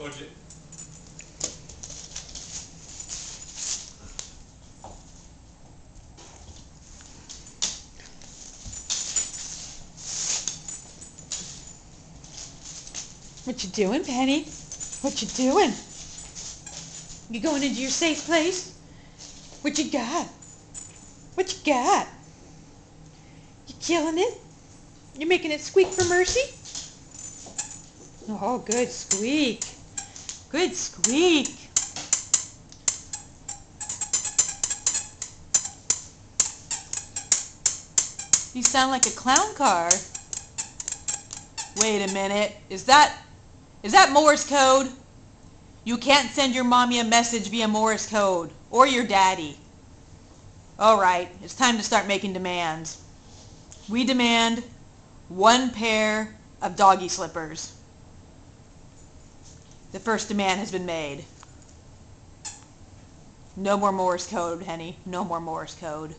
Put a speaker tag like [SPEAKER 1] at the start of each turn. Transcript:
[SPEAKER 1] Watch it.
[SPEAKER 2] What you doing, Penny? What you doing? You going into your safe place? What you got? What you got? You killing it? You making it squeak for mercy? Oh, good squeak. Good squeak. You sound like a clown car. Wait a minute. Is that Morse code? You can't send your mommy a message via Morse code, or your daddy. Alright, it's time to start making demands. We demand 1 pair of doggy slippers. The first demand has been made. No more Morse code, Henny. No more Morse code.